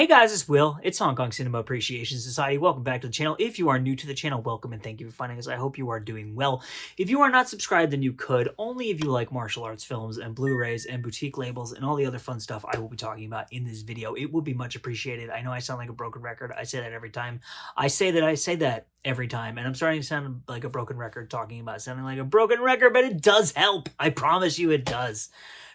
Hey guys, it's Will. It's Hong Kong Cinema Appreciation Society. Welcome back to the channel. If you are new to the channel, welcome and thank you for finding us. I hope you are doing well. If you are not subscribed, then you could. Only if you like martial arts films and Blu-rays and boutique labels and all the other fun stuff I will be talking about in this video. It would be much appreciated. I know I sound like a broken record. I say that every time. I say that every time. And I'm starting to sound like a broken record talking about sounding like a broken record, but it does help. I promise you it does.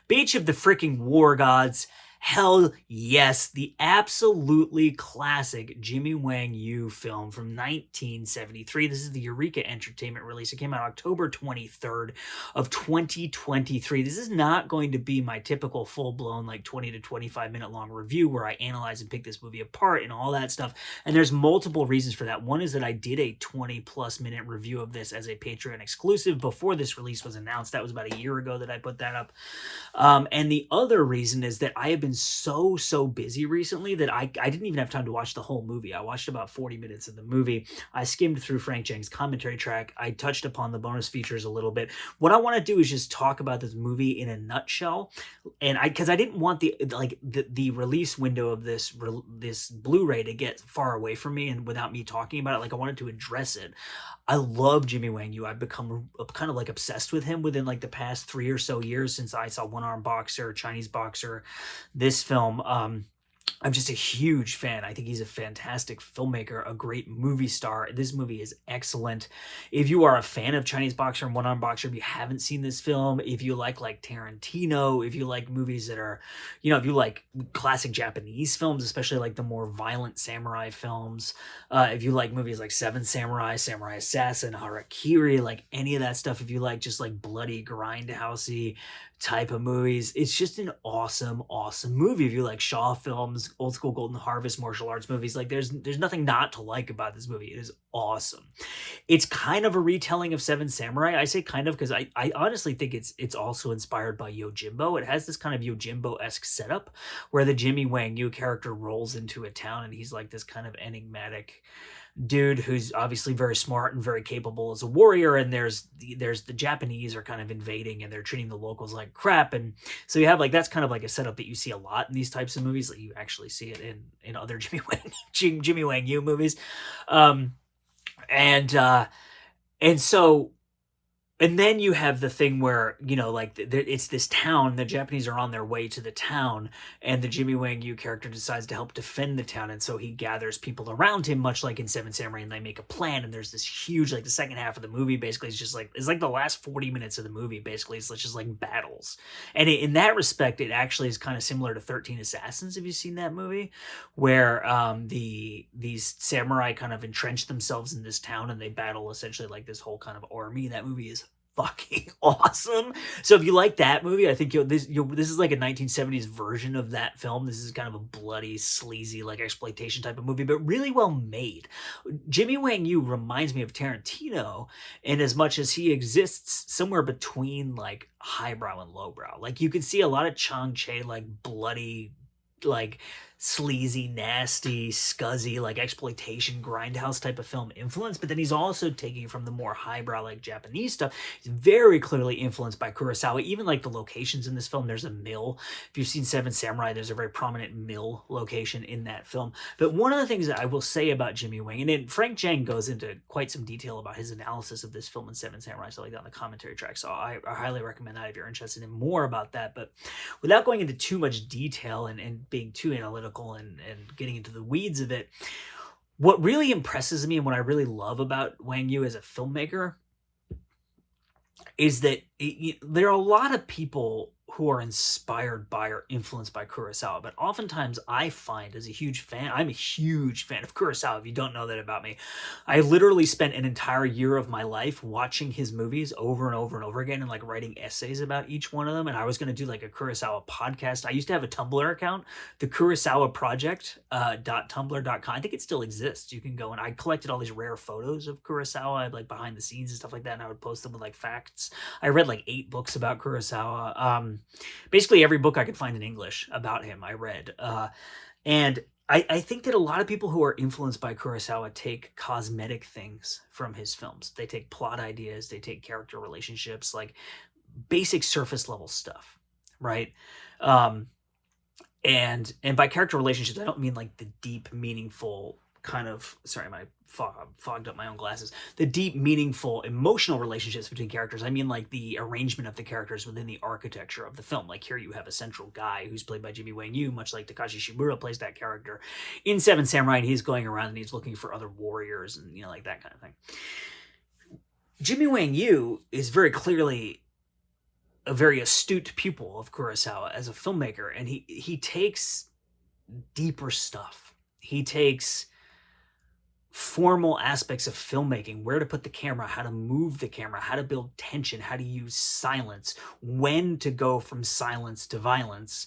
Beach of the freaking War Gods. Hell yes, the absolutely classic Jimmy Wang Yu film from 1973. This is the Eureka Entertainment release. It came out October 23rd of 2023. This is not going to be my typical full-blown like 20 to 25 minute long review where I analyze and pick this movie apart and all that stuff. And there's multiple reasons for that. One is that I did a 20 plus minute review of this as a Patreon exclusive before this release was announced. That was about a year ago that I put that up. And the other reason is that I have been so busy recently that I didn't even have time to watch the whole movie. I watched about 40 minutes of the movie. I skimmed through Frank Chang's commentary track. I touched upon the bonus features a little bit. What I want to do is just talk about this movie in a nutshell, and because I didn't want the release window of this Blu-ray to get far away from me and without me talking about it. Like, I wanted to address it. I love Jimmy Wang Yu. I've become kind of like obsessed with him within like the past 3 or so years since I saw One Arm Boxer, Chinese Boxer, this film. I'm just a huge fan. I think he's a fantastic filmmaker, a great movie star. This movie is excellent. If you are a fan of Chinese Boxer and One Arm Boxer, if you haven't seen this film, if you like Tarantino, if you like movies that are, if you like classic Japanese films, especially like the more violent samurai films, if you like movies like Seven Samurai, Samurai Assassin, Harakiri, like any of that stuff, if you like just like bloody grindhousey type of movies, it's just an awesome movie. If you like Shaw films, old school Golden Harvest martial arts movies, like there's nothing not to like about this movie. It is awesome. It's kind of a retelling of Seven Samurai. I say kind of because I honestly think it's also inspired by Yojimbo. It has this kind of Yojimbo-esque setup where the Jimmy Wang Yu character rolls into a town and he's like this kind of enigmatic dude who's obviously very smart and very capable as a warrior, and there's the Japanese are kind of invading and they're treating the locals like crap, and so you have like that's kind of like a setup that you see a lot in these types of movies. Like you actually see it in other Jimmy Wang Yu movies, and so. And then you have the thing where, it's this town, the Japanese are on their way to the town, and the Jimmy Wang Yu character decides to help defend the town, and so he gathers people around him, much like in Seven Samurai, and they make a plan, and there's this huge, like, the second half of the movie, basically, it's like the last 40 minutes of the movie, basically, it's just, like, battles. And in that respect, it actually is kind of similar to 13 Assassins, if you've seen that movie, where these samurai kind of entrench themselves in this town, and they battle, essentially, like, this whole kind of army. That movie is fucking awesome. So if you like that movie, I think this is like a 1970s version of that film. This is kind of a bloody, sleazy, like exploitation type of movie, but really well made. Jimmy Wang Yu reminds me of Tarantino in as much as he exists somewhere between like highbrow and lowbrow. Like you can see a lot of Chang Che, like bloody, like sleazy, nasty, scuzzy, like exploitation grindhouse type of film influence, but then he's also taking from the more highbrow, like Japanese stuff. He's very clearly influenced by Kurosawa. Even like the locations in this film, there's a mill. If you've seen Seven Samurai, there's a very prominent mill location in that film. But one of the things that I will say about Jimmy Wang, and then Frank Chang goes into quite some detail about his analysis of this film in Seven Samurai, so like that on the commentary track. So I highly recommend that if you're interested in more about that. But without going into too much detail and being too analytical and getting into the weeds of it, what really impresses me and what I really love about Wang Yu as a filmmaker is that there are a lot of people who are inspired by or influenced by Kurosawa, but oftentimes I find as a huge fan, I'm a huge fan of Kurosawa. If you don't know that about me, I literally spent an entire year of my life watching his movies over and over and over again and like writing essays about each one of them. And I was going to do like a Kurosawa podcast. I used to have a Tumblr account, the Kurosawa Project .tumblr.com. I think it still exists. You can go, and I collected all these rare photos of Kurosawa. I had like behind the scenes and stuff like that, and I would post them with like facts. I read like 8 books about Kurosawa. Basically every book I could find in English about him, I read. And I think that a lot of people who are influenced by Kurosawa take cosmetic things from his films. They take plot ideas, they take character relationships, like basic surface level stuff, right? And by character relationships, I don't mean like the deep, meaningful kind of, sorry, my fogged up my own glasses, the deep, meaningful, emotional relationships between characters. I mean like the arrangement of the characters within the architecture of the film. Like here you have a central guy who's played by Jimmy Wang Yu, much like Takashi Shimura plays that character in Seven Samurai, and he's going around and he's looking for other warriors and, you know, like that kind of thing. Jimmy Wang Yu is very clearly a very astute pupil of Kurosawa as a filmmaker, and he takes deeper stuff. He takes formal aspects of filmmaking, where to put the camera, how to move the camera, how to build tension, how to use silence, when to go from silence to violence,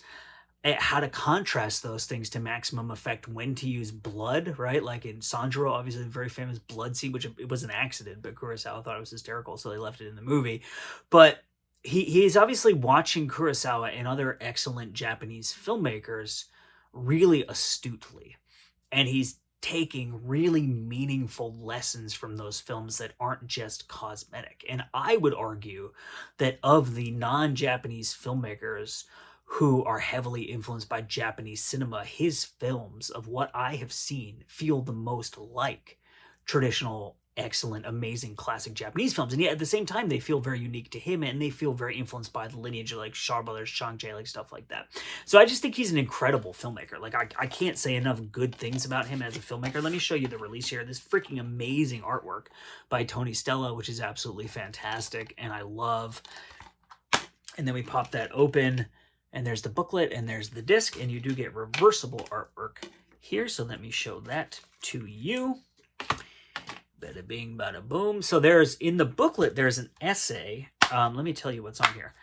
how to contrast those things to maximum effect, when to use blood, right? Like in Sanjuro, obviously the very famous blood scene, which it was an accident, but Kurosawa thought it was hysterical, so they left it in the movie. But he's obviously watching Kurosawa and other excellent Japanese filmmakers really astutely. And he's taking really meaningful lessons from those films that aren't just cosmetic. And I would argue that of the non-Japanese filmmakers who are heavily influenced by Japanese cinema, his films, of what I have seen, feel the most like traditional, excellent, amazing, classic Japanese films. And yet at the same time, they feel very unique to him, and they feel very influenced by the lineage of like Shaw Brothers, Chang-Cheh, like stuff like that. So I just think he's an incredible filmmaker. Like I can't say enough good things about him as a filmmaker. Let me show you the release here. This freaking amazing artwork by Tony Stella, which is absolutely fantastic, and I love. And then we pop that open, and there's the booklet, and there's the disc, and you do get reversible artwork here. So let me show that to you. Bada bing, bada boom. So there's, in the booklet, there's an essay. Let me tell you what's on here.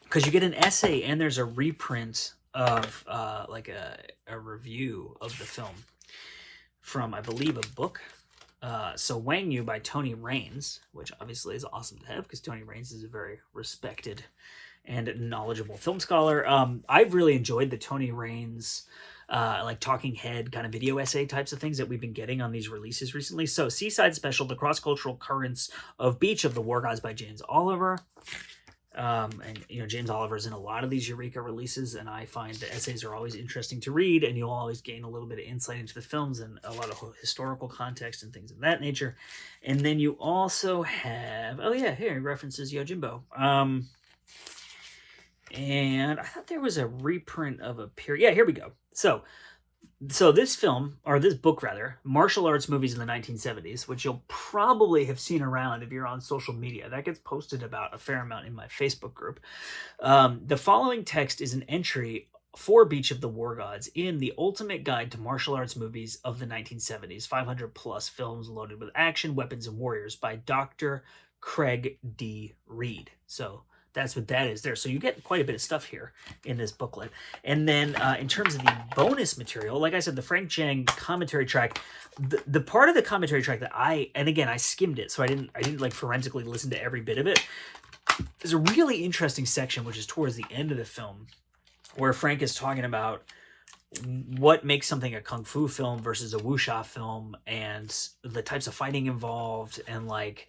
Because you get an essay and there's a reprint of like a review of the film from, I believe, a book. So Wang Yu by Tony Raines, which obviously is awesome to have because Tony Raines is a very respected and knowledgeable film scholar. I've really enjoyed the Tony Raines like talking head kind of video essay types of things that we've been getting on these releases recently. So Seaside Special, The Cross-Cultural Currents of Beach of the War Gods by James Oliver. And, you know, James Oliver's in a lot of these Eureka releases, and I find the essays are always interesting to read, and you'll always gain a little bit of insight into the films and a lot of historical context and things of that nature. And then you also have, oh yeah, here, references Yojimbo. And I thought there was a reprint of a period. Yeah, here we go. So this film, or this book rather, Martial Arts Movies in the 1970s, which you'll probably have seen around if you're on social media. That gets posted about a fair amount in my Facebook group. The following text is an entry for Beach of the War Gods in the Ultimate Guide to Martial Arts Movies of the 1970s, 500 plus films loaded with action, weapons, and warriors by Dr. Craig D. Reed. So that's what that is there. So you get quite a bit of stuff here in this booklet. And then in terms of the bonus material, like I said, the Frank Chang commentary track, the part of the commentary track that and again, I skimmed it, so I didn't like forensically listen to every bit of it. There's a really interesting section, which is towards the end of the film, where Frank is talking about what makes something a kung fu film versus a wuxia film, and the types of fighting involved, and like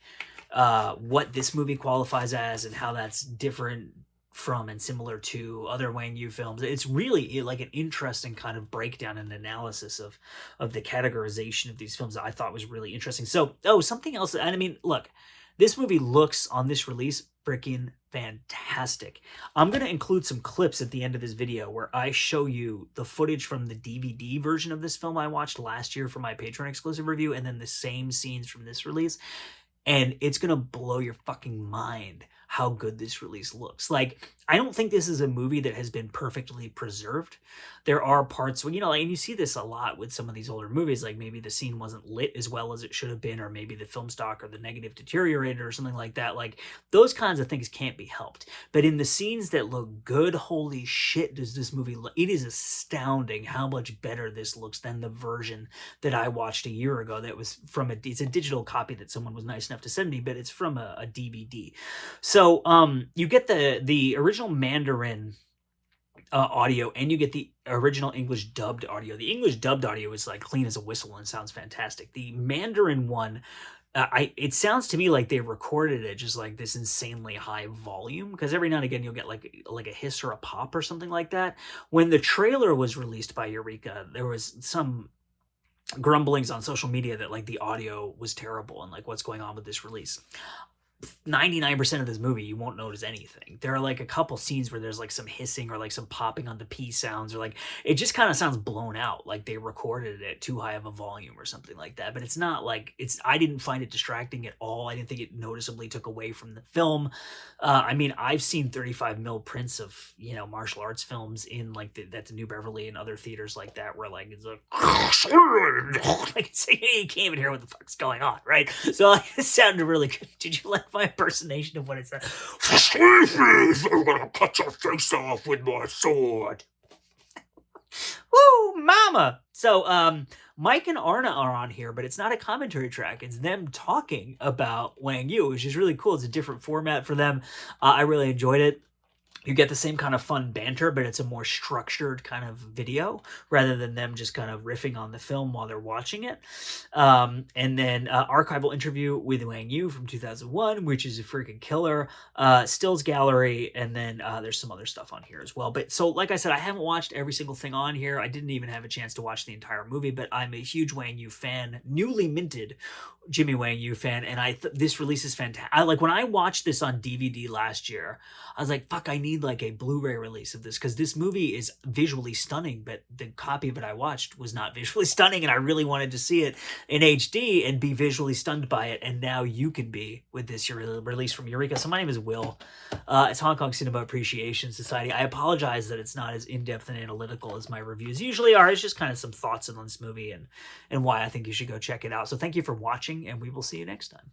what this movie qualifies as, and how that's different from and similar to other Wang Yu films. It's really like an interesting kind of breakdown and analysis of the categorization of these films that I thought was really interesting. So, something else, and I mean, look, this movie looks on this release freaking fantastic. I'm going to include some clips at the end of this video where I show you the footage from the DVD version of this film I watched last year for my Patreon exclusive review, and then the same scenes from this release. And it's going to blow your fucking mind how good this release looks. Like, I don't think this is a movie that has been perfectly preserved. There are parts where, you know, and you see this a lot with some of these older movies, like maybe the scene wasn't lit as well as it should have been, or maybe the film stock or the negative deteriorated or something like that. Like, those kinds of things can't be helped. But in the scenes that look good, holy shit, does this movie look. It is astounding how much better this looks than the version that I watched a year ago that was from it's a digital copy that someone was nice enough to send me, but it's from a DVD. So you get the original Mandarin audio, and you get the original English dubbed audio. The English dubbed audio is like clean as a whistle and sounds fantastic. The Mandarin one it sounds to me like they recorded it just like this insanely high volume, because every now and again you'll get like a hiss or a pop or something like that. When the trailer was released by Eureka, there was some grumblings on social media that like the audio was terrible and like what's going on with this release. 99% of this movie you won't notice anything. There are like a couple scenes where there's like some hissing or like some popping on the P sounds, or like it just kind of sounds blown out, like they recorded it at too high of a volume or something like that. But it's not like I didn't find it distracting at all. I didn't think it noticeably took away from the film. I mean, I've seen 35 mil prints of, you know, martial arts films in like that's New Beverly and other theaters like that, where like it's like you can't even hear what the fuck's going on, right? So like, it sounded really good. Did you like my impersonation of what it said? I'm gonna cut your face off with my sword. Woo, mama! So, Mike and Arna are on here, but it's not a commentary track. It's them talking about Wang Yu, which is really cool. It's a different format for them. I really enjoyed it. You get the same kind of fun banter, but it's a more structured kind of video rather than them just kind of riffing on the film while they're watching it. And then archival interview with Wang Yu from 2001, which is a freaking killer. Stills gallery, and then there's some other stuff on here as well. But so, like I said, I haven't watched every single thing on here. I didn't even have a chance to watch the entire movie, but I'm a huge Wang Yu fan, newly minted Jimmy Wang Yu fan, and this release is fantastic. Like when I watched this on DVD last year, I was like, fuck, I need like a Blu-ray release of this, because this movie is visually stunning, but the copy of it I watched was not visually stunning, and I really wanted to see it in HD and be visually stunned by it, and now you can be with this release from Eureka. So my name is Will. It's Hong Kong Cinema Appreciation Society. I apologize that it's not as in-depth and analytical as my reviews usually are. It's just kind of some thoughts on this movie and why I think you should go check it out. So thank you for watching, and we will see you next time.